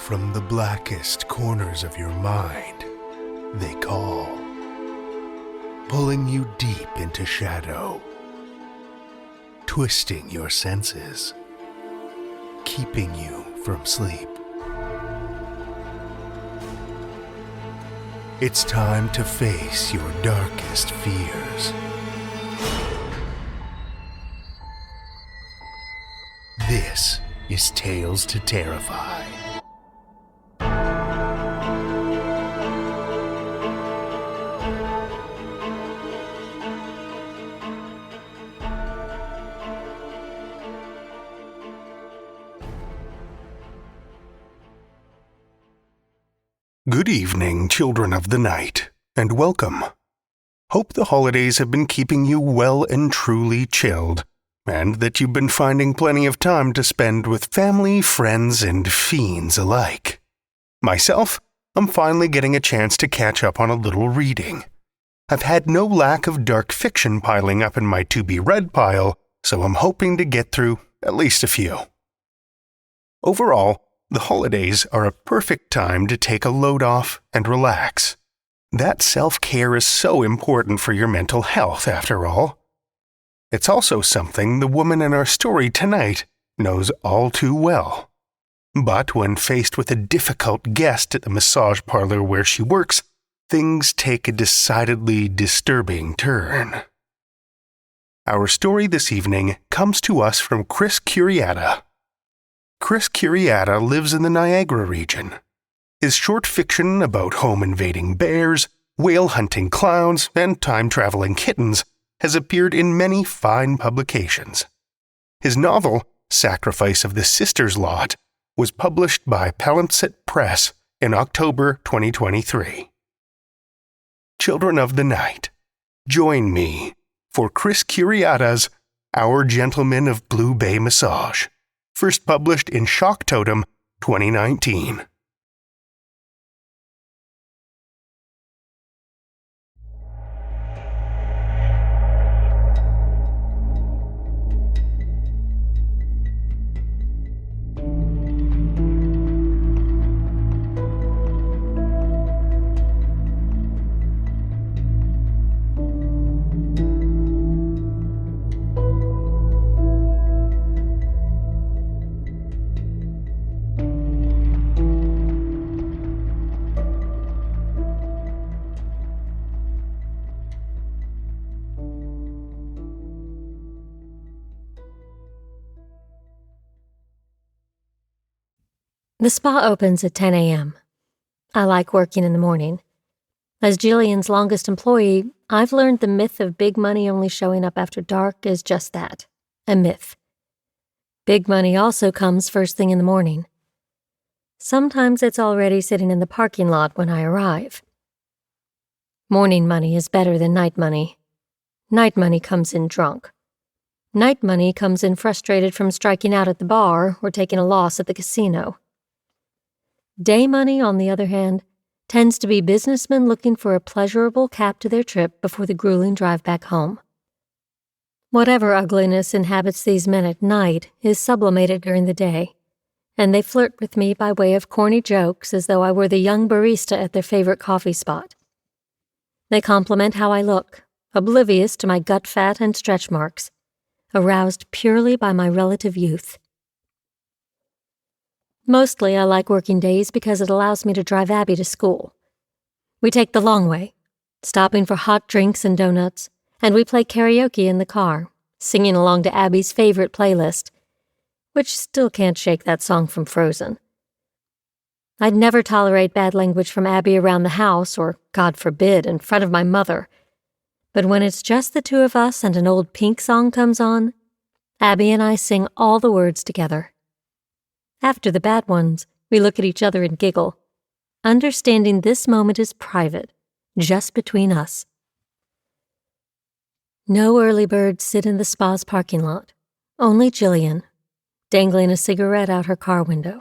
From the blackest corners of your mind, they call, pulling you deep into shadow, twisting your senses, keeping you from sleep. It's time to face your darkest fears. This is Tales to Terrify. Good evening, children of the night, and welcome. Hope the holidays have been keeping you well and truly chilled, and that you've been finding plenty of time to spend with family, friends, and fiends alike. Myself, I'm finally getting a chance to catch up on a little reading. I've had no lack of dark fiction piling up in my to-be-read pile, so I'm hoping to get through at least a few. Overall, the holidays are a perfect time to take a load off and relax. That self-care is so important for your mental health, after all. It's also something the woman in our story tonight knows all too well. But when faced with a difficult guest at the massage parlor where she works, things take a decidedly disturbing turn. Our story this evening comes to us from Chris Kuriata. Chris Kuriata lives in the Niagara region. His short fiction about home-invading bears, whale-hunting clowns, and time-traveling kittens has appeared in many fine publications. His novel, Sacrifice of the Sisters Lot, was published by Palimpsest Press in October 2023. Children of the Night, join me for Chris Kuriata's Our Gentleman of Blue Bay Massage, first published in Shock Totem 2019. The spa opens at 10 a.m. I like working in the morning. As Jillian's longest employee, I've learned the myth of big money only showing up after dark is just that, a myth. Big money also comes first thing in the morning. Sometimes it's already sitting in the parking lot when I arrive. Morning money is better than night money. Night money comes in drunk. Night money comes in frustrated from striking out at the bar or taking a loss at the casino. Day money, on the other hand, tends to be businessmen looking for a pleasurable cap to their trip before the grueling drive back home. Whatever ugliness inhabits these men at night is sublimated during the day, and they flirt with me by way of corny jokes as though I were the young barista at their favorite coffee spot. They compliment how I look, oblivious to my gut fat and stretch marks, aroused purely by my relative youth. Mostly I like working days because it allows me to drive Abby to school. We take the long way, stopping for hot drinks and donuts, and we play karaoke in the car, singing along to Abby's favorite playlist, which still can't shake that song from Frozen. I'd never tolerate bad language from Abby around the house, or, God forbid, in front of my mother. But when it's just the two of us and an old Pink song comes on, Abby and I sing all the words together. After the bad ones, we look at each other and giggle, understanding this moment is private, just between us. No early birds sit in the spa's parking lot, only Jillian, dangling a cigarette out her car window.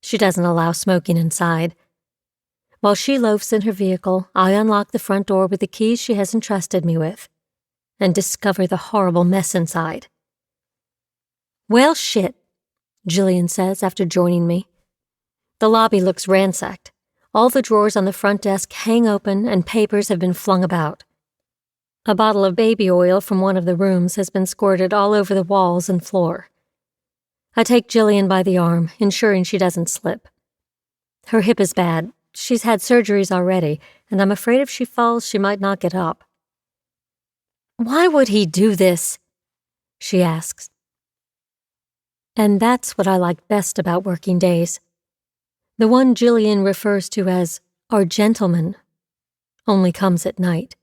She doesn't allow smoking inside. While she loafs in her vehicle, I unlock the front door with the keys she has entrusted me with, and discover the horrible mess inside. "Well, shit," Jillian says after joining me. The lobby looks ransacked. All the drawers on the front desk hang open and papers have been flung about. A bottle of baby oil from one of the rooms has been squirted all over the walls and floor. I take Jillian by the arm, ensuring she doesn't slip. Her hip is bad. She's had surgeries already, and I'm afraid if she falls, she might not get up. "Why would he do this?" she asks. And that's what I like best about working days. The one Jillian refers to as our gentleman only comes at night.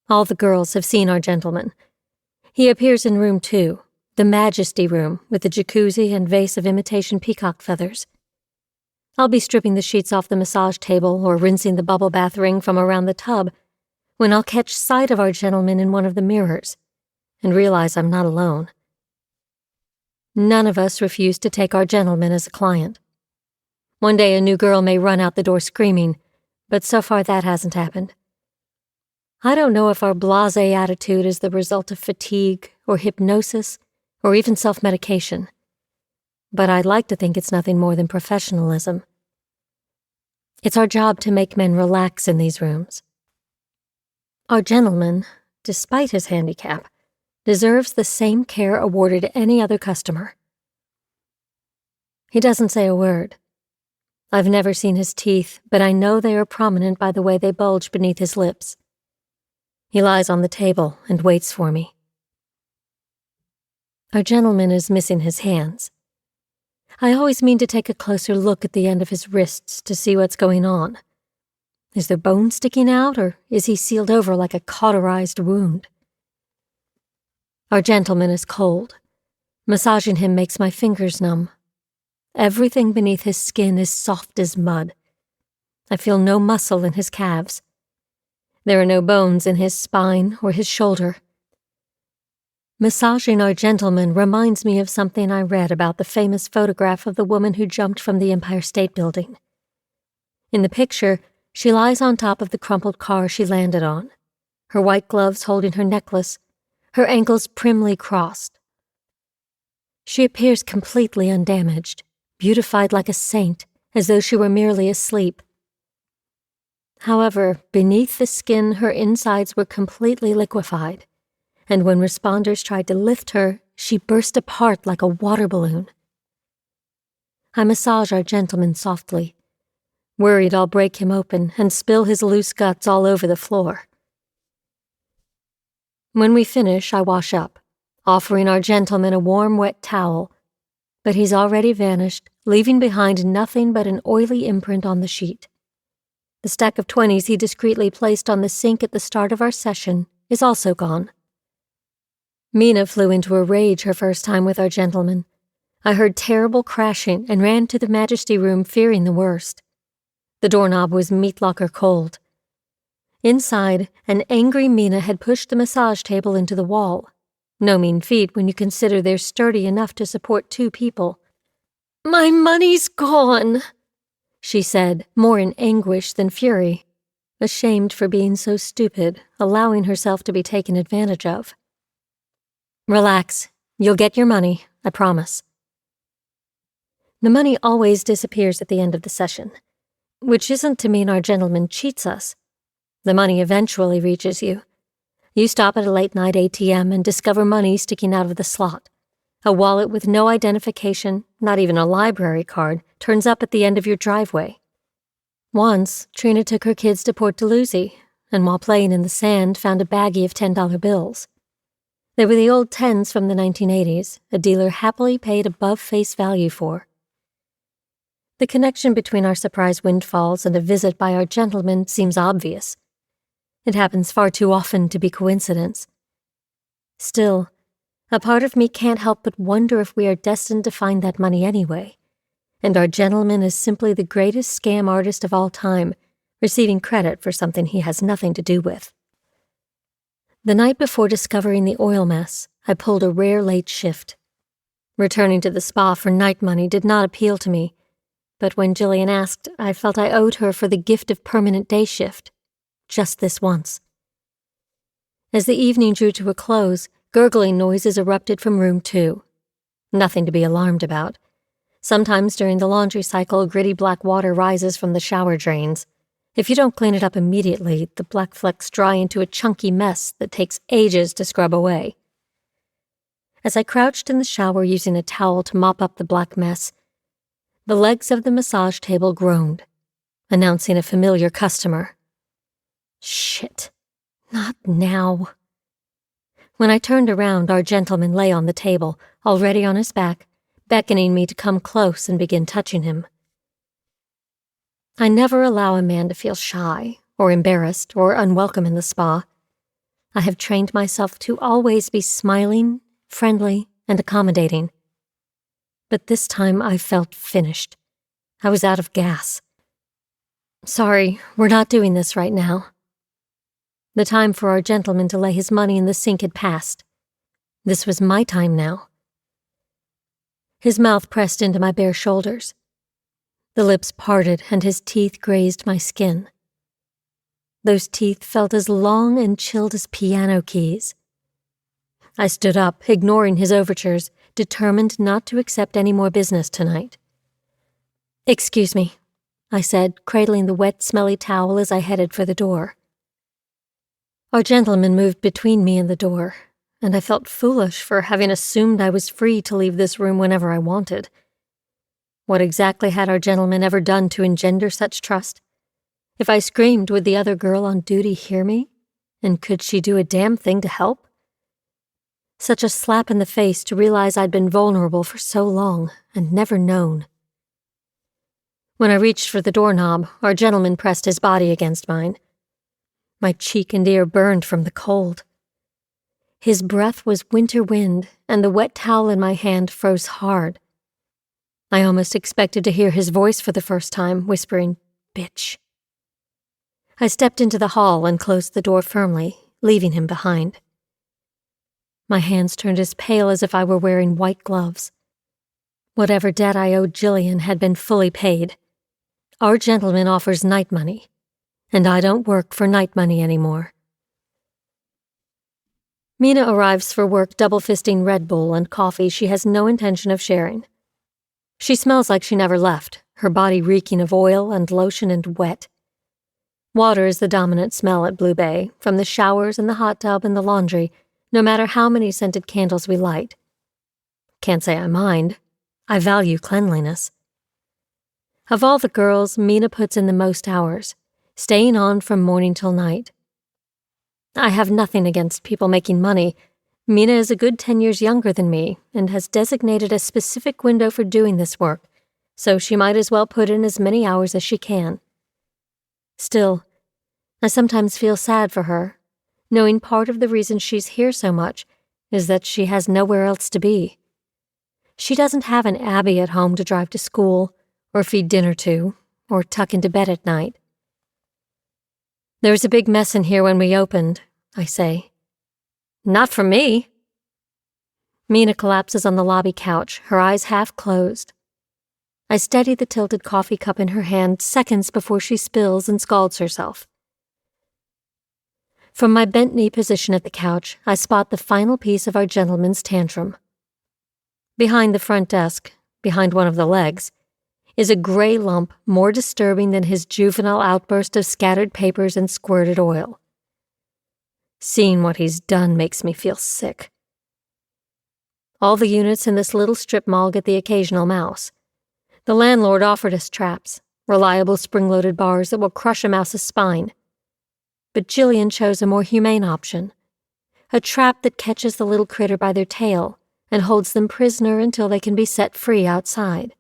All the girls have seen our gentleman. He appears in room 2, the Majesty room with the jacuzzi and vase of imitation peacock feathers. I'll be stripping the sheets off the massage table or rinsing the bubble bath ring from around the tub when I'll catch sight of our gentleman in one of the mirrors and realize I'm not alone. None of us refuse to take our gentleman as a client. One day a new girl may run out the door screaming, but so far that hasn't happened. I don't know if our blasé attitude is the result of fatigue or hypnosis or even self-medication, but I'd like to think it's nothing more than professionalism. It's our job to make men relax in these rooms. Our gentleman, despite his handicap, deserves the same care awarded any other customer. He doesn't say a word. I've never seen his teeth, but I know they are prominent by the way they bulge beneath his lips. He lies on the table and waits for me. Our gentleman is missing his hands. I always mean to take a closer look at the end of his wrists to see what's going on. Is there bone sticking out, or is he sealed over like a cauterized wound? Our gentleman is cold. Massaging him makes my fingers numb. Everything beneath his skin is soft as mud. I feel no muscle in his calves. There are no bones in his spine or his shoulder. Massaging our gentleman reminds me of something I read about the famous photograph of the woman who jumped from the Empire State Building. In the picture, she lies on top of the crumpled car she landed on, her white gloves holding her necklace, her ankles primly crossed. She appears completely undamaged, beautified like a saint, as though she were merely asleep. However, beneath the skin, her insides were completely liquefied, and when responders tried to lift her, she burst apart like a water balloon. I massage our gentleman softly, worried I'll break him open and spill his loose guts all over the floor. When we finish, I wash up, offering our gentleman a warm, wet towel, but he's already vanished, leaving behind nothing but an oily imprint on the sheet. The stack of 20s he discreetly placed on the sink at the start of our session is also gone. Mina flew into a rage her first time with our gentleman. I heard terrible crashing and ran to the Majesty room fearing the worst. The doorknob was meat locker cold. Inside, an angry Mina had pushed the massage table into the wall. No mean feat when you consider they're sturdy enough to support 2 people. "My money's gone," she said, more in anguish than fury, ashamed for being so stupid, allowing herself to be taken advantage of. "Relax. You'll get your money, I promise." The money always disappears at the end of the session, which isn't to mean our gentleman cheats us. The money eventually reaches you. You stop at a late-night ATM and discover money sticking out of the slot. A wallet with no identification, not even a library card, turns up at the end of your driveway. Once, Trina took her kids to Port Dalhousie, and while playing in the sand, found a baggie of $10 bills. They were the old 10s from the 1980s, a dealer happily paid above face value for. The connection between our surprise windfalls and a visit by our gentleman seems obvious. It happens far too often to be coincidence. Still, a part of me can't help but wonder if we are destined to find that money anyway, and our gentleman is simply the greatest scam artist of all time, receiving credit for something he has nothing to do with. The night before discovering the oil mess, I pulled a rare late shift. Returning to the spa for night money did not appeal to me, but when Jillian asked, I felt I owed her for the gift of permanent day shift. Just this once. As the evening drew to a close, gurgling noises erupted from room 2. Nothing to be alarmed about. Sometimes during the laundry cycle, gritty black water rises from the shower drains. If you don't clean it up immediately, the black flecks dry into a chunky mess that takes ages to scrub away. As I crouched in the shower using a towel to mop up the black mess, the legs of the massage table groaned, announcing a familiar customer. Shit. Not now. When I turned around, our gentleman lay on the table, already on his back, beckoning me to come close and begin touching him. I never allow a man to feel shy, or embarrassed, or unwelcome in the spa. I have trained myself to always be smiling, friendly, and accommodating. But this time I felt finished. I was out of gas. Sorry, we're not doing this right now. The time for our gentleman to lay his money in the sink had passed. This was my time now. His mouth pressed into my bare shoulders. The lips parted and his teeth grazed my skin. Those teeth felt as long and chilled as piano keys. I stood up, ignoring his overtures, determined not to accept any more business tonight. "Excuse me," I said, cradling the wet, smelly towel as I headed for the door. Our gentleman moved between me and the door, and I felt foolish for having assumed I was free to leave this room whenever I wanted. What exactly had our gentleman ever done to engender such trust? If I screamed, would the other girl on duty hear me? And could she do a damn thing to help? Such a slap in the face to realize I'd been vulnerable for so long and never known. When I reached for the doorknob, our gentleman pressed his body against mine. My cheek and ear burned from the cold. His breath was winter wind, and the wet towel in my hand froze hard. I almost expected to hear his voice for the first time, whispering, "Bitch." I stepped into the hall and closed the door firmly, leaving him behind. My hands turned as pale as if I were wearing white gloves. Whatever debt I owed Jillian had been fully paid. Our gentleman offers night money, and I don't work for night money anymore. Mina arrives for work double-fisting Red Bull and coffee she has no intention of sharing. She smells like she never left, her body reeking of oil and lotion and wet. Water is the dominant smell at Blue Bay, from the showers and the hot tub and the laundry, no matter how many scented candles we light. Can't say I mind. I value cleanliness. Of all the girls, Mina puts in the most hours, staying on from morning till night. I have nothing against people making money. Mina is a good 10 years younger than me and has designated a specific window for doing this work, so she might as well put in as many hours as she can. Still, I sometimes feel sad for her, knowing part of the reason she's here so much is that she has nowhere else to be. She doesn't have an Abby at home to drive to school, or feed dinner to, or tuck into bed at night. "There was a big mess in here when we opened," I say. "Not for me." Mina collapses on the lobby couch, her eyes half closed. I steady the tilted coffee cup in her hand seconds before she spills and scalds herself. From my bent knee position at the couch, I spot the final piece of our gentleman's tantrum. Behind the front desk, behind one of the legs, is a gray lump more disturbing than his juvenile outburst of scattered papers and squirted oil. Seeing what he's done makes me feel sick. All the units in this little strip mall get the occasional mouse. The landlord offered us traps, reliable spring-loaded bars that will crush a mouse's spine. But Jillian chose a more humane option, a trap that catches the little critter by their tail and holds them prisoner until they can be set free outside.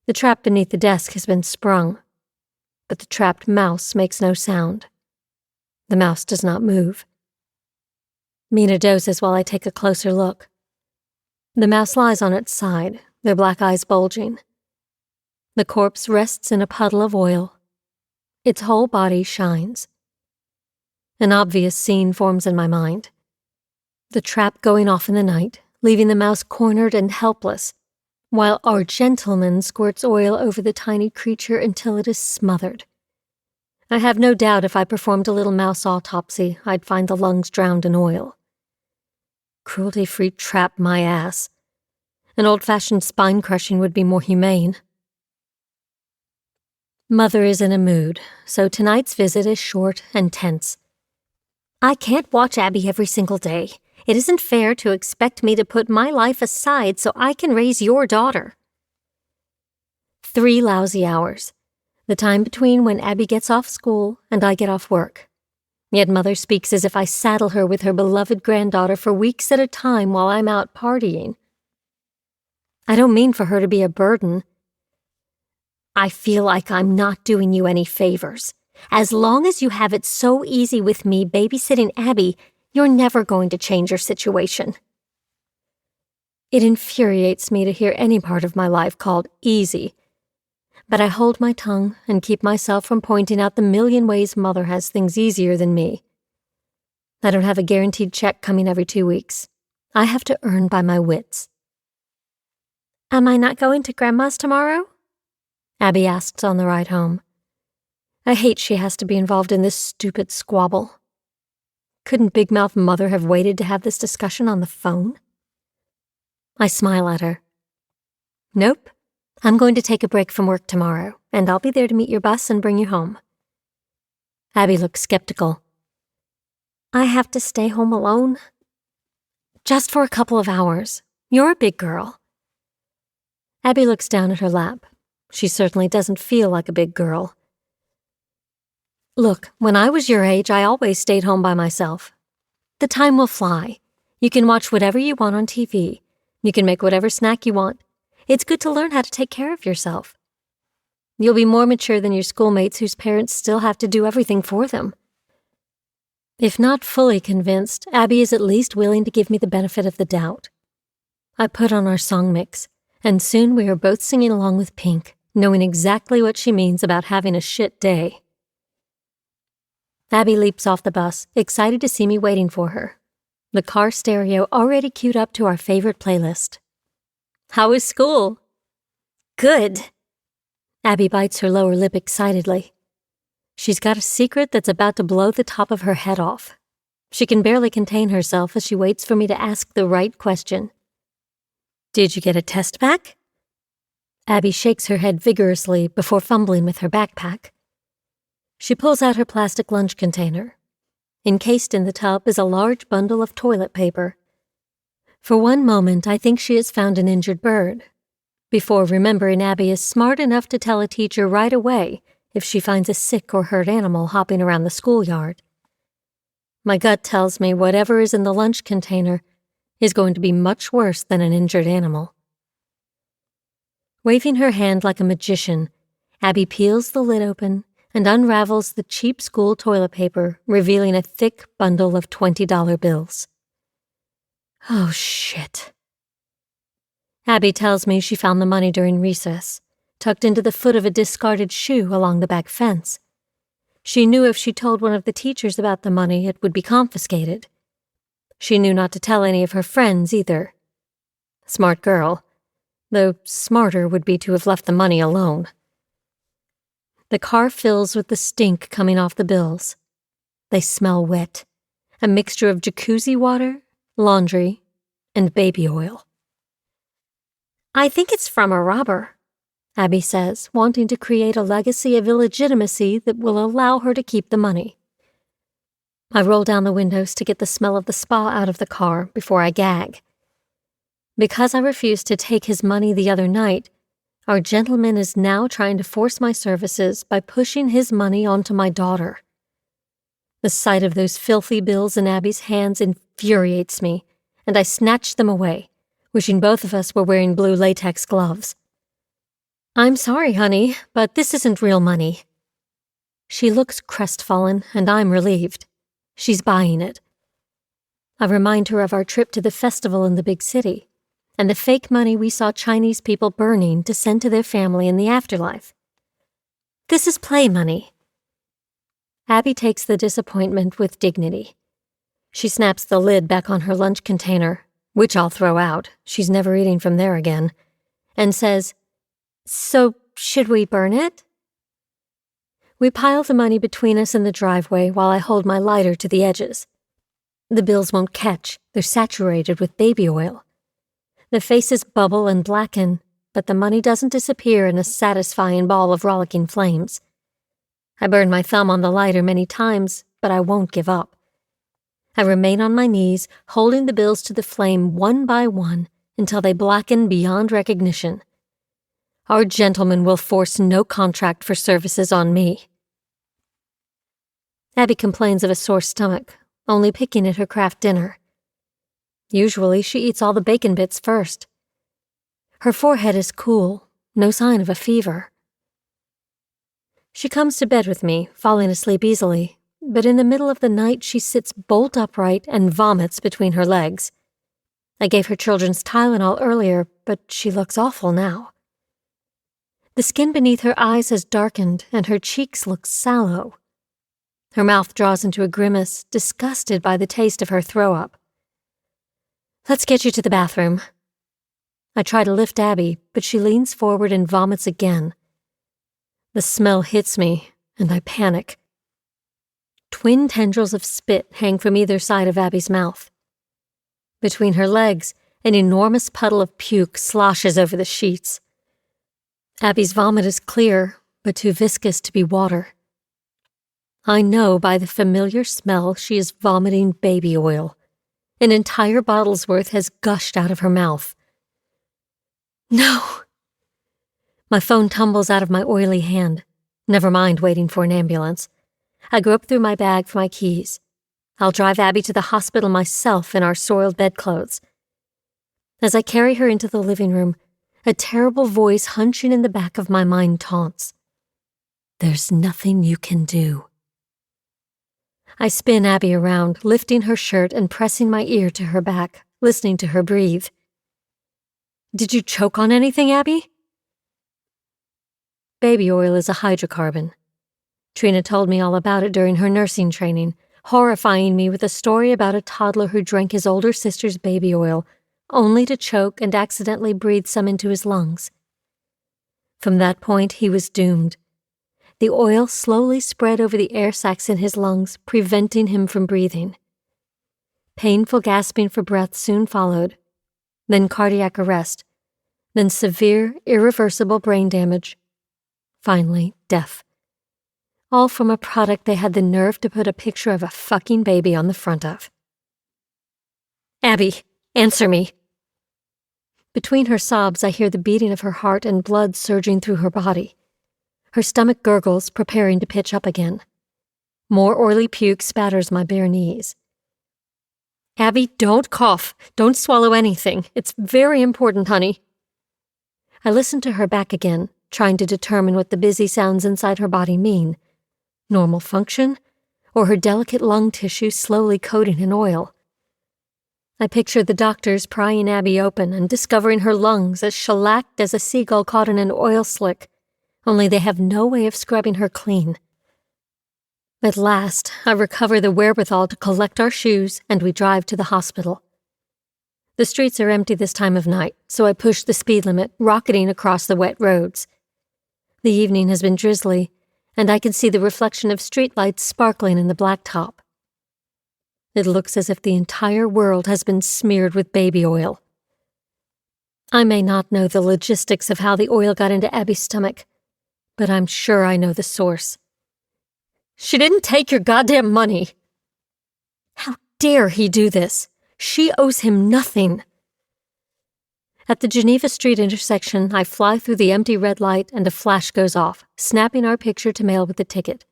The trap beneath the desk has been sprung, but the trapped mouse makes no sound. The mouse does not move. Mina dozes while I take a closer look. The mouse lies on its side, their black eyes bulging. The corpse rests in a puddle of oil. Its whole body shines. An obvious scene forms in my mind. The trap going off in the night, leaving the mouse cornered and helpless, while our gentleman squirts oil over the tiny creature until it is smothered. I have no doubt if I performed a little mouse autopsy, I'd find the lungs drowned in oil. Cruelty-free trap my ass. An old-fashioned spine crushing would be more humane. Mother is in a mood, so tonight's visit is short and tense. I can't watch Abby every single day. It isn't fair to expect me to put my life aside so I can raise your daughter. 3 lousy hours. The time between when Abby gets off school and I get off work. Yet Mother speaks as if I saddle her with her beloved granddaughter for weeks at a time while I'm out partying. I don't mean for her to be a burden. I feel like I'm not doing you any favors. As long as you have it so easy with me babysitting Abby, you're never going to change your situation. It infuriates me to hear any part of my life called easy. But I hold my tongue and keep myself from pointing out the million ways Mother has things easier than me. I don't have a guaranteed check coming every 2 weeks. I have to earn by my wits. Am I not going to Grandma's tomorrow? Abby asks on the ride home. I hate she has to be involved in this stupid squabble. Couldn't Big Mouth Mother have waited to have this discussion on the phone? I smile at her. Nope. I'm going to take a break from work tomorrow, and I'll be there to meet your bus and bring you home. Abby looks skeptical. I have to stay home alone? Just for a couple of hours. You're a big girl. Abby looks down at her lap. She certainly doesn't feel like a big girl. Look, when I was your age, I always stayed home by myself. The time will fly. You can watch whatever you want on TV. You can make whatever snack you want. It's good to learn how to take care of yourself. You'll be more mature than your schoolmates whose parents still have to do everything for them. If not fully convinced, Abby is at least willing to give me the benefit of the doubt. I put on our song mix, and soon we are both singing along with Pink, knowing exactly what she means about having a shit day. Abby leaps off the bus, excited to see me waiting for her. The car stereo already queued up to our favorite playlist. How is school? Good. Abby bites her lower lip excitedly. She's got a secret that's about to blow the top of her head off. She can barely contain herself as she waits for me to ask the right question. Did you get a test back? Abby shakes her head vigorously before fumbling with her backpack. She pulls out her plastic lunch container. Encased in the tub is a large bundle of toilet paper. For one moment, I think she has found an injured bird, before remembering Abby is smart enough to tell a teacher right away if she finds a sick or hurt animal hopping around the schoolyard. My gut tells me whatever is in the lunch container is going to be much worse than an injured animal. Waving her hand like a magician, Abby peels the lid open and unravels the cheap school toilet paper, revealing a thick bundle of $20 bills. Oh, shit. Abby tells me she found the money during recess, tucked into the foot of a discarded shoe along the back fence. She knew if she told one of the teachers about the money, it would be confiscated. She knew not to tell any of her friends either. Smart girl, though smarter would be to have left the money alone. The car fills with the stink coming off the bills. They smell wet, a mixture of jacuzzi water, laundry, and baby oil. I think it's from a robber, Abby says, wanting to create a legacy of illegitimacy that will allow her to keep the money. I roll down the windows to get the smell of the spa out of the car before I gag. Because I refused to take his money the other night, our gentleman is now trying to force my services by pushing his money onto my daughter. The sight of those filthy bills in Abby's hands infuriates me, and I snatch them away, wishing both of us were wearing blue latex gloves. I'm sorry, honey, but this isn't real money. She looks crestfallen, and I'm relieved. She's buying it. I remind her of our trip to the festival in the big city, and the fake money we saw Chinese people burning to send to their family in the afterlife. This is play money. Abby takes the disappointment with dignity. She snaps the lid back on her lunch container, which I'll throw out, she's never eating from there again, and says, So, should we burn it? We pile the money between us in the driveway while I hold my lighter to the edges. The bills won't catch, they're saturated with baby oil. The faces bubble and blacken, but the money doesn't disappear in a satisfying ball of rollicking flames. I burn my thumb on the lighter many times, but I won't give up. I remain on my knees, holding the bills to the flame one by one until they blacken beyond recognition. Our gentleman will force no contract for services on me. Abby complains of a sore stomach, only picking at her Kraft dinner. Usually she eats all the bacon bits first. Her forehead is cool, no sign of a fever. She comes to bed with me, falling asleep easily, but in the middle of the night she sits bolt upright and vomits between her legs. I gave her children's Tylenol earlier, but she looks awful now. The skin beneath her eyes has darkened and her cheeks look sallow. Her mouth draws into a grimace, disgusted by the taste of her throw-up. "Let's get you to the bathroom." I try to lift Abby, but she leans forward and vomits again. The smell hits me, and I panic. Twin tendrils of spit hang from either side of Abby's mouth. Between her legs, an enormous puddle of puke sloshes over the sheets. Abby's vomit is clear, but too viscous to be water. I know by the familiar smell she is vomiting baby oil. An entire bottle's worth has gushed out of her mouth. No! My phone tumbles out of my oily hand. Never mind waiting for an ambulance. I grope through my bag for my keys. I'll drive Abby to the hospital myself in our soiled bedclothes. As I carry her into the living room, a terrible voice hunching in the back of my mind taunts. "There's nothing you can do." I spin Abby around, lifting her shirt and pressing my ear to her back, listening to her breathe. "Did you choke on anything, Abby?" Baby oil is a hydrocarbon. Trina told me all about it during her nursing training, horrifying me with a story about a toddler who drank his older sister's baby oil, only to choke and accidentally breathe some into his lungs. From that point, he was doomed. The oil slowly spread over the air sacs in his lungs, preventing him from breathing. Painful gasping for breath soon followed, then cardiac arrest, then severe, irreversible brain damage, finally death. All from a product they had the nerve to put a picture of a fucking baby on the front of. "Abby, answer me." Between her sobs, I hear the beating of her heart and blood surging through her body. Her stomach gurgles, preparing to pitch up again. More oily puke spatters my bare knees. "Abby, don't cough. Don't swallow anything. It's very important, honey." I listen to her back again, trying to determine what the busy sounds inside her body mean. Normal function, or her delicate lung tissue slowly coating in oil. I picture the doctors prying Abby open and discovering her lungs as shellacked as a seagull caught in an oil slick, only they have no way of scrubbing her clean. At last, I recover the wherewithal to collect our shoes and we drive to the hospital. The streets are empty this time of night, so I push the speed limit, rocketing across the wet roads. The evening has been drizzly, and I can see the reflection of streetlights sparkling in the blacktop. It looks as if the entire world has been smeared with baby oil. I may not know the logistics of how the oil got into Abby's stomach, but I'm sure I know the source. "She didn't take your goddamn money." How dare he do this? She owes him nothing. At the Geneva Street intersection, I fly through the empty red light and a flash goes off, snapping our picture to mail with the ticket.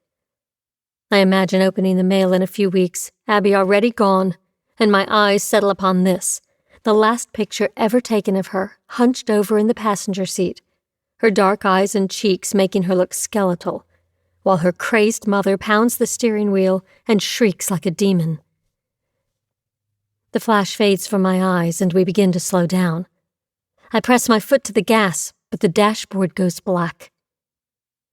I imagine opening the mail in a few weeks, Abby already gone, and my eyes settle upon this, the last picture ever taken of her, hunched over in the passenger seat, her dark eyes and cheeks making her look skeletal, while her crazed mother pounds the steering wheel and shrieks like a demon. The flash fades from my eyes and we begin to slow down. I press my foot to the gas, but the dashboard goes black.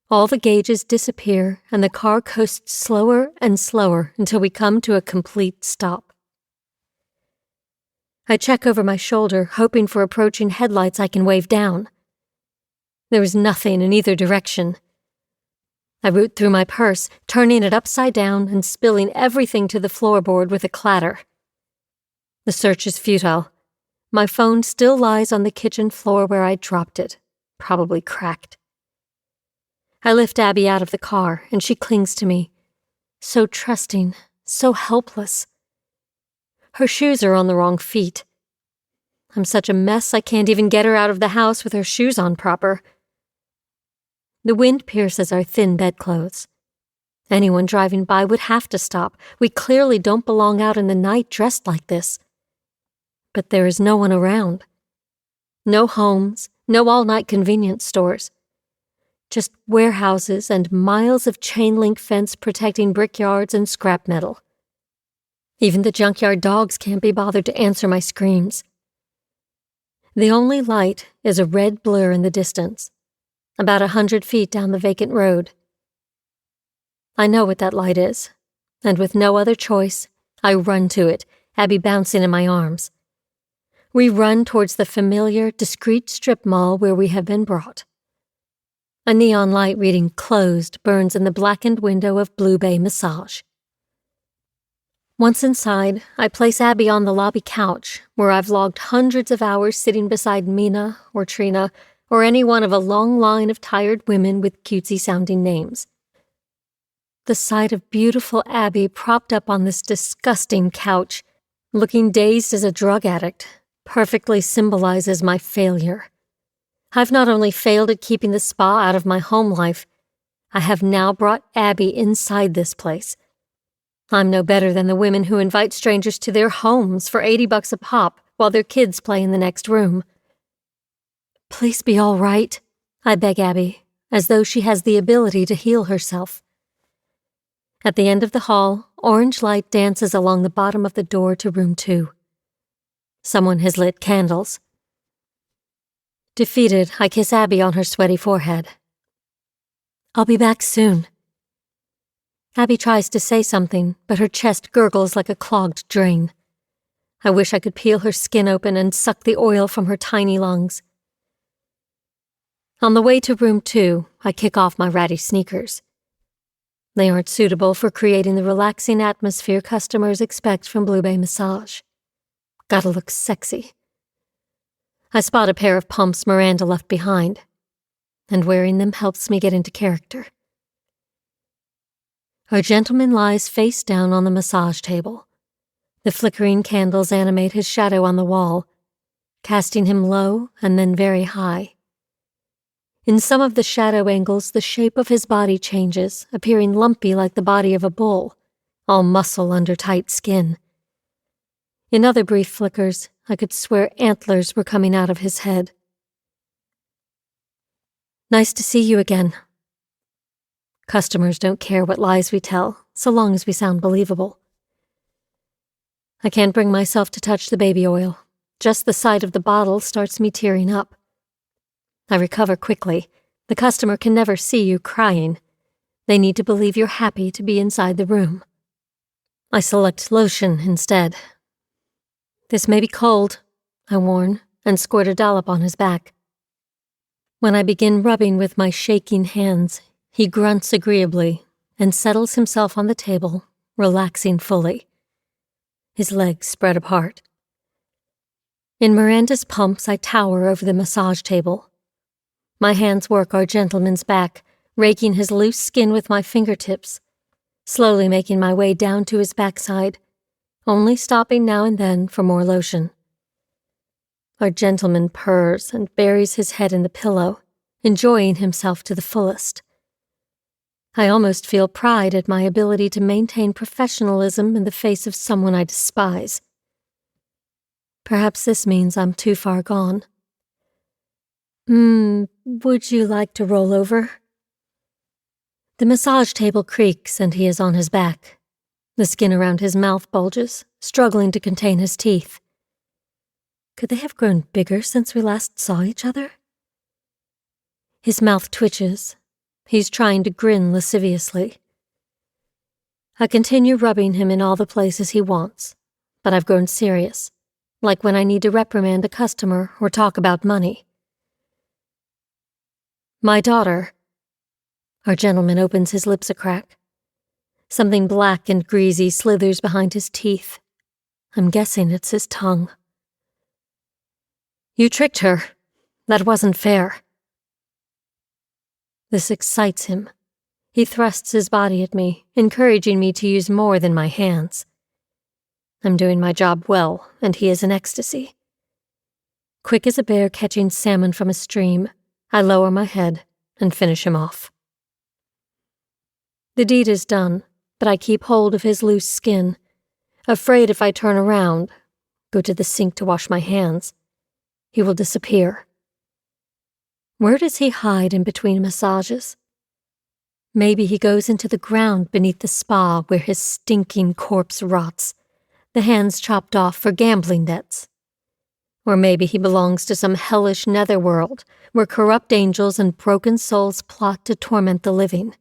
All the gauges disappear and the car coasts slower and slower until we come to a complete stop. I check over my shoulder, hoping for approaching headlights I can wave down. There is nothing in either direction. I root through my purse, turning it upside down and spilling everything to the floorboard with a clatter. The search is futile. my phone still lies on the kitchen floor where I dropped it, probably cracked. I lift Abby out of the car, and she clings to me, so trusting, so helpless. Her shoes are on the wrong feet. I'm such a mess I can't even get her out of the house with her shoes on proper. The wind pierces our thin bedclothes. Anyone driving by would have to stop. We clearly don't belong out in the night dressed like this. But there is no one around. No homes, no all-night convenience stores. Just warehouses and miles of chain-link fence protecting brickyards and scrap metal. Even the junkyard dogs can't be bothered to answer my screams. The only light is a red blur in the distance, about 100 feet down the vacant road. I know what that light is, and with no other choice, I run to it, Abby bouncing in my arms. We run towards the familiar, discreet strip mall where we have been brought. A neon light reading "Closed" burns in the blackened window of Blue Bay Massage. Once inside, I place Abby on the lobby couch, where I've logged hundreds of hours sitting beside Mina or Trina or any one of a long line of tired women with cutesy-sounding names. The sight of beautiful Abby propped up on this disgusting couch, looking dazed as a drug addict, perfectly symbolizes my failure. I've not only failed at keeping the spa out of my home life, I have now brought Abby inside this place. I'm no better than the women who invite strangers to their homes for $80 a pop while their kids play in the next room. Please be all right, I beg Abby, as though she has the ability to heal herself. At the end of the hall, orange light dances along the bottom of the door to room 2. Someone has lit candles. Defeated, I kiss Abby on her sweaty forehead. I'll be back soon. Abby tries to say something, but her chest gurgles like a clogged drain. I wish I could peel her skin open and suck the oil from her tiny lungs. On the way to room 2, I kick off my ratty sneakers. They aren't suitable for creating the relaxing atmosphere customers expect from Blue Bay Massage. Gotta look sexy. I spot a pair of pumps Miranda left behind, and wearing them helps me get into character. Our gentleman lies face down on the massage table. The flickering candles animate his shadow on the wall, casting him low and then very high. In some of the shadow angles, the shape of his body changes, appearing lumpy like the body of a bull, all muscle under tight skin. In other brief flickers, I could swear antlers were coming out of his head. Nice to see you again. Customers don't care what lies we tell, so long as we sound believable. I can't bring myself to touch the baby oil. Just the sight of the bottle starts me tearing up. I recover quickly. The customer can never see you crying. They need to believe you're happy to be inside the room. I select lotion instead. This may be cold, I warn, and squirt a dollop on his back. When I begin rubbing with my shaking hands, he grunts agreeably and settles himself on the table, relaxing fully. His legs spread apart. In Miranda's pumps, I tower over the massage table. My hands work our gentleman's back, raking his loose skin with my fingertips, slowly making my way down to his backside, only stopping now and then for more lotion. Our gentleman purrs and buries his head in the pillow, enjoying himself to the fullest. I almost feel pride at my ability to maintain professionalism in the face of someone I despise. Perhaps this means I'm too far gone. Would you like to roll over? The massage table creaks and he is on his back. The skin around his mouth bulges, struggling to contain his teeth. Could they have grown bigger since we last saw each other? His mouth twitches. He's trying to grin lasciviously. I continue rubbing him in all the places he wants, but I've grown serious, like when I need to reprimand a customer or talk about money. My daughter. Our gentleman opens his lips a crack. Something black and greasy slithers behind his teeth. I'm guessing it's his tongue. You tricked her. That wasn't fair. This excites him. He thrusts his body at me, encouraging me to use more than my hands. I'm doing my job well, and he is in ecstasy. Quick as a bear catching salmon from a stream, I lower my head and finish him off. The deed is done, but I keep hold of his loose skin, afraid if I turn around, go to the sink to wash my hands, he will disappear. Where does he hide in between massages? Maybe he goes into the ground beneath the spa where his stinking corpse rots, the hands chopped off for gambling debts. Or maybe he belongs to some hellish netherworld where corrupt angels and broken souls plot to torment the living.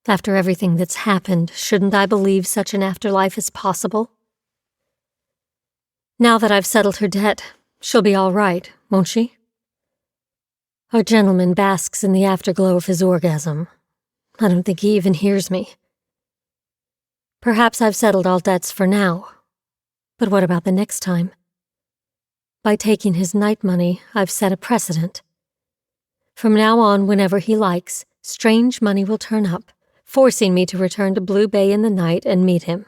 After everything that's happened, shouldn't I believe such an afterlife is possible? Now that I've settled her debt, she'll be all right, won't she? Our gentleman basks in the afterglow of his orgasm. I don't think he even hears me. Perhaps I've settled all debts for now. But what about the next time? By taking his night money, I've set a precedent. From now on, whenever he likes, strange money will turn up, forcing me to return to Blue Bay in the night and meet him.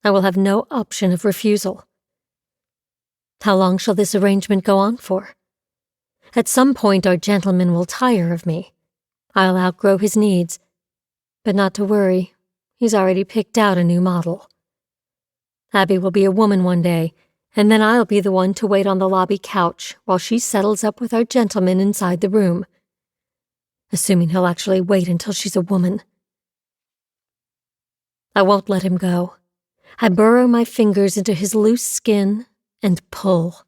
I will have no option of refusal. How long shall this arrangement go on for? At some point our gentleman will tire of me. I'll outgrow his needs. But not to worry, he's already picked out a new model. Abby will be a woman one day, and then I'll be the one to wait on the lobby couch while she settles up with our gentleman inside the room. Assuming he'll actually wait until she's a woman. I won't let him go. I burrow my fingers into his loose skin and pull.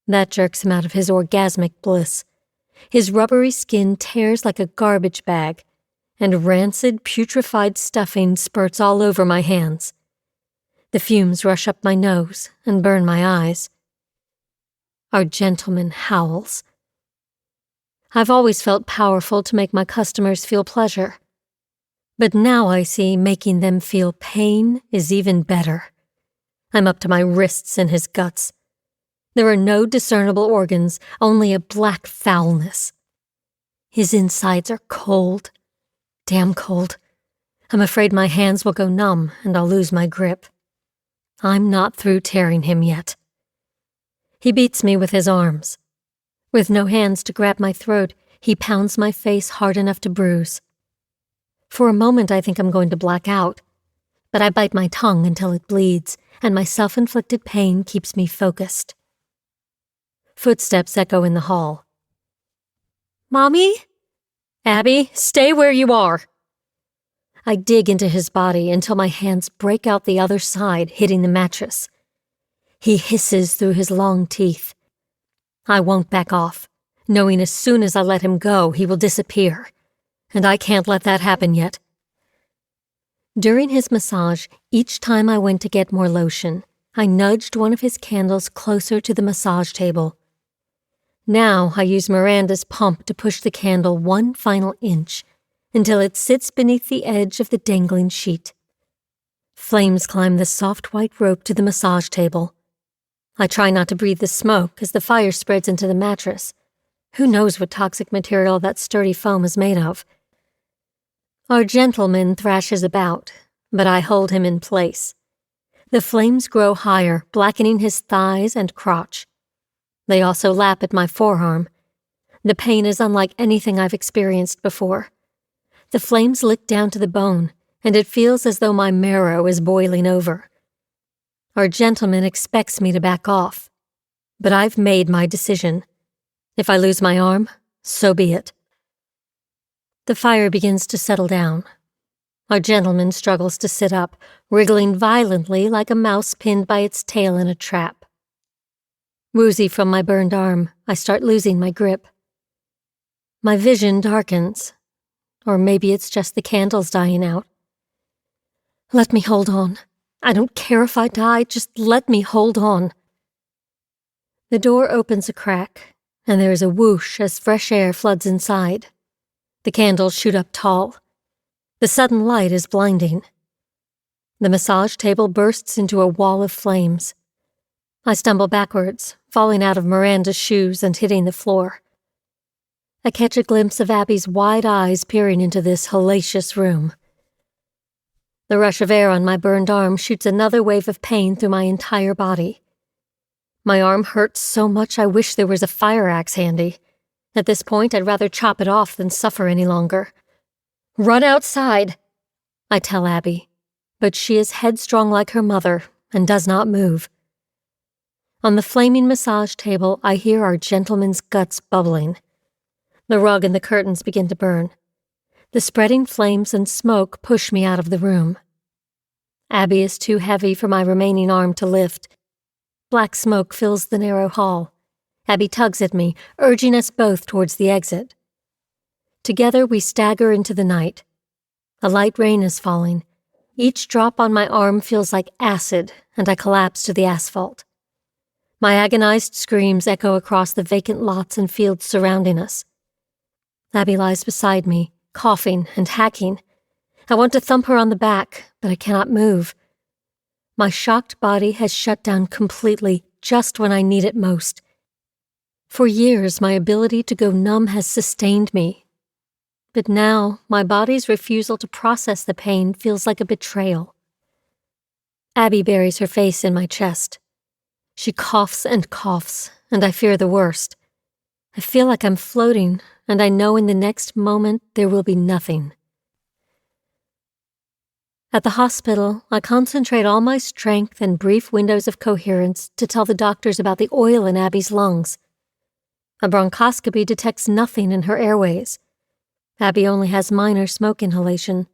That jerks him out of his orgasmic bliss. His rubbery skin tears like a garbage bag, and rancid, putrefied stuffing spurts all over my hands. The fumes rush up my nose and burn my eyes. Our gentleman howls. I've always felt powerful to make my customers feel pleasure. But now I see making them feel pain is even better. I'm up to my wrists in his guts. There are no discernible organs, only a black foulness. His insides are cold. Damn cold. I'm afraid my hands will go numb and I'll lose my grip. I'm not through tearing him yet. He beats me with his arms. With no hands to grab my throat, he pounds my face hard enough to bruise. For a moment I think I'm going to black out, but I bite my tongue until it bleeds, and my self-inflicted pain keeps me focused. Footsteps echo in the hall. Mommy? Abby, stay where you are. I dig into his body until my hands break out the other side, hitting the mattress. He hisses through his long teeth. I won't back off, knowing as soon as I let him go, he will disappear. And I can't let that happen yet. During his massage, each time I went to get more lotion, I nudged one of his candles closer to the massage table. Now I use Miranda's pump to push the candle one final inch until it sits beneath the edge of the dangling sheet. Flames climb the soft white rope to the massage table. I try not to breathe the smoke as the fire spreads into the mattress. Who knows what toxic material that sturdy foam is made of? Our gentleman thrashes about, but I hold him in place. The flames grow higher, blackening his thighs and crotch. They also lap at my forearm. The pain is unlike anything I've experienced before. The flames lick down to the bone, and it feels as though my marrow is boiling over. Our gentleman expects me to back off, but I've made my decision. If I lose my arm, so be it. The fire begins to settle down. Our gentleman struggles to sit up, wriggling violently like a mouse pinned by its tail in a trap. Woozy from my burned arm, I start losing my grip. My vision darkens, or maybe it's just the candles dying out. Let me hold on. I don't care if I die, just let me hold on. The door opens a crack, and there is a whoosh as fresh air floods inside. The candles shoot up tall. The sudden light is blinding. The massage table bursts into a wall of flames. I stumble backwards, falling out of Miranda's shoes and hitting the floor. I catch a glimpse of Abby's wide eyes peering into this hellacious room. The rush of air on my burned arm shoots another wave of pain through my entire body. My arm hurts so much I wish there was a fire axe handy. At this point, I'd rather chop it off than suffer any longer. "Run outside," I tell Abby, but she is headstrong like her mother and does not move. On the flaming massage table, I hear our gentleman's guts bubbling. The rug and the curtains begin to burn. The spreading flames and smoke push me out of the room. Abby is too heavy for my remaining arm to lift. Black smoke fills the narrow hall. Abby tugs at me, urging us both towards the exit. Together we stagger into the night. A light rain is falling. Each drop on my arm feels like acid, and I collapse to the asphalt. My agonized screams echo across the vacant lots and fields surrounding us. Abby lies beside me, coughing and hacking. I want to thump her on the back, but I cannot move. My shocked body has shut down completely just when I need it most. For years, my ability to go numb has sustained me. But now, my body's refusal to process the pain feels like a betrayal. Abby buries her face in my chest. She coughs, and I fear the worst. I feel like I'm floating, and I know in the next moment there will be nothing. At the hospital, I concentrate all my strength and brief windows of coherence to tell the doctors about the oil in Abby's lungs. A bronchoscopy detects nothing in her airways. Abby only has minor smoke inhalation.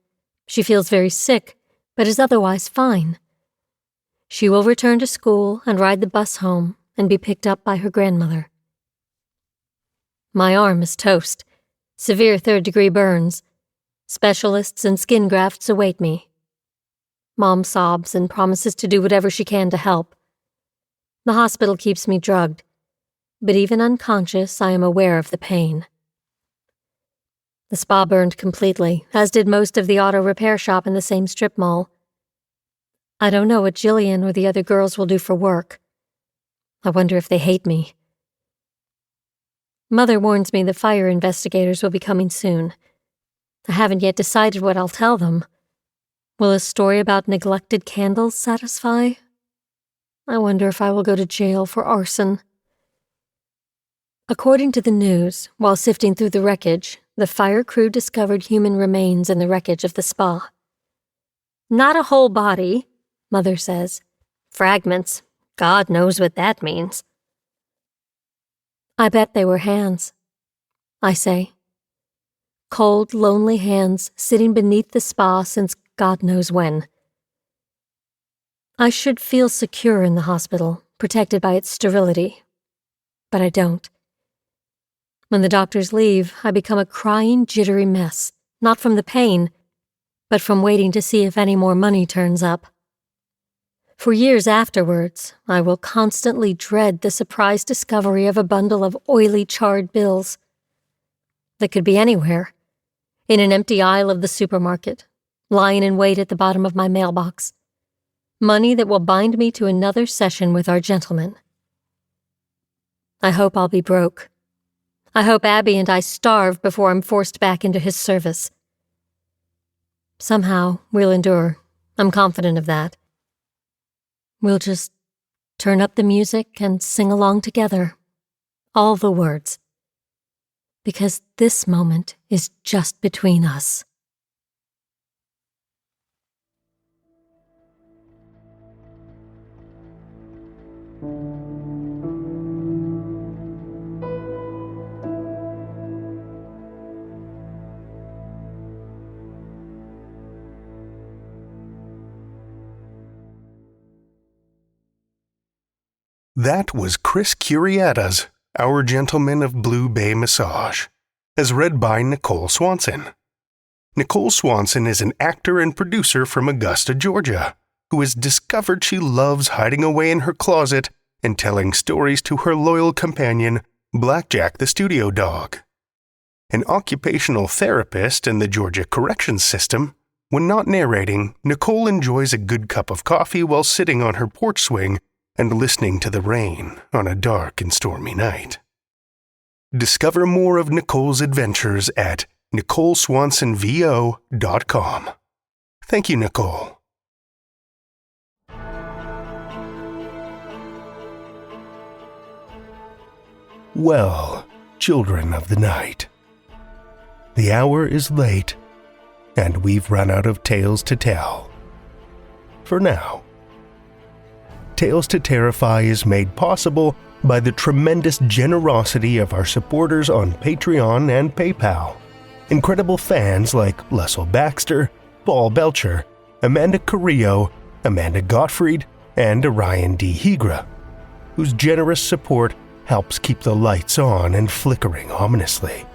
She feels very sick, but is otherwise fine. She will return to school and ride the bus home and be picked up by her grandmother. My arm is toast. Severe third-degree burns. Specialists and skin grafts await me. Mom sobs and promises to do whatever she can to help. The hospital keeps me drugged, but even unconscious, I am aware of the pain. The spa burned completely, as did most of the auto repair shop in the same strip mall. I don't know what Jillian or the other girls will do for work. I wonder if they hate me. Mother warns me the fire investigators will be coming soon. I haven't yet decided what I'll tell them. Will a story about neglected candles satisfy? I wonder if I will go to jail for arson. According to the news, while sifting through the wreckage, the fire crew discovered human remains in the wreckage of the spa. Not a whole body, Mother says. Fragments. God knows what that means. I bet they were hands, I say. Cold, lonely hands sitting beneath the spa since God knows when. I should feel secure in the hospital, protected by its sterility. But I don't. When the doctors leave, I become a crying, jittery mess, not from the pain, but from waiting to see if any more money turns up. For years afterwards, I will constantly dread the surprise discovery of a bundle of oily, charred bills. That could be anywhere. In an empty aisle of the supermarket, lying in wait at the bottom of my mailbox. Money that will bind me to another session with our gentleman. I hope I'll be broke. I hope Abby and I starve before I'm forced back into his service. Somehow, we'll endure. I'm confident of that. We'll just turn up the music and sing along together. All the words. Because this moment is just between us. That was Chris Kuriata's Our Gentleman of Blue Bay Massage, as read by Nicole Swanson. Nicole Swanson is an actor and producer from Augusta, Georgia, who has discovered she loves hiding away in her closet and telling stories to her loyal companion, Blackjack the studio dog. An occupational therapist in the Georgia corrections system, when not narrating, Nicole enjoys a good cup of coffee while sitting on her porch swing and listening to the rain on a dark and stormy night. Discover more of Nicole's adventures at NicoleSwansonVO.com. Thank you, Nicole. Well, children of the night, the hour is late, and we've run out of tales to tell. For now. Tales to Terrify is made possible by the tremendous generosity of our supporters on Patreon and PayPal. Incredible fans like Lestle Baxter, Belcher, Amanda Carrillo, Amanda Gottfried, and Orion D. Hegre, whose generous support helps keep the lights on and flickering ominously.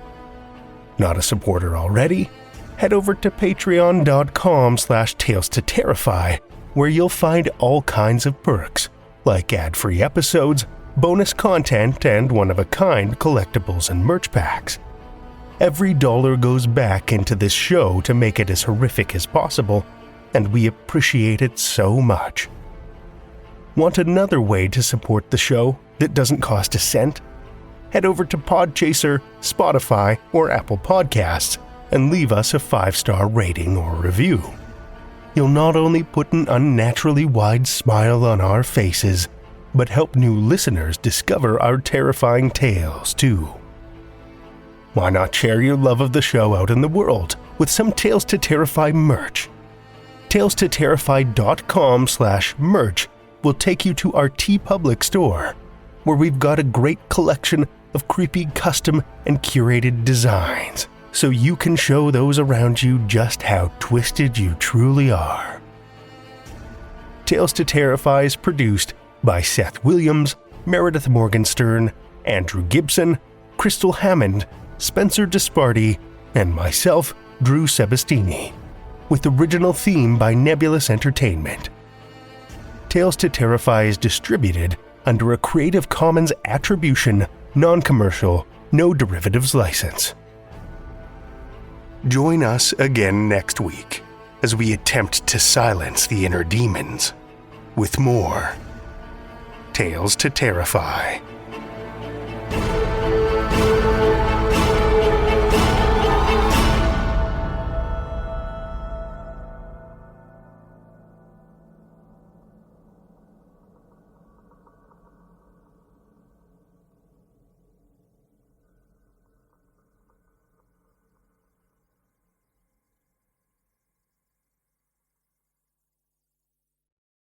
Not a supporter already? Head over to patreon.com/Tales to Terrify, where you'll find all kinds of perks, like ad-free episodes, bonus content, and one-of-a-kind collectibles and merch packs. Every dollar goes back into this show to make it as horrific as possible, and we appreciate it so much. Want another way to support the show that doesn't cost a cent? Head over to Podchaser, Spotify, or Apple Podcasts and leave us a 5-star rating or review. You'll not only put an unnaturally wide smile on our faces, but help new listeners discover our terrifying tales too. Why not share your love of the show out in the world with some Tales to Terrify merch? TalesToTerrify.com/merch will take you to our TeePublic store, where we've got a great collection of creepy custom and curated designs, so you can show those around you just how twisted you truly are. Tales to Terrify is produced by Seth Williams, Meredith Morgenstern, Andrew Gibson, Crystal Hammond, Spencer Disparty, and myself, Drew Sebastini, with original theme by Nebulous Entertainment. Tales to Terrify is distributed under a Creative Commons Attribution, Non-Commercial, No Derivatives license. Join us again next week as we attempt to silence the inner demons with more Tales to Terrify.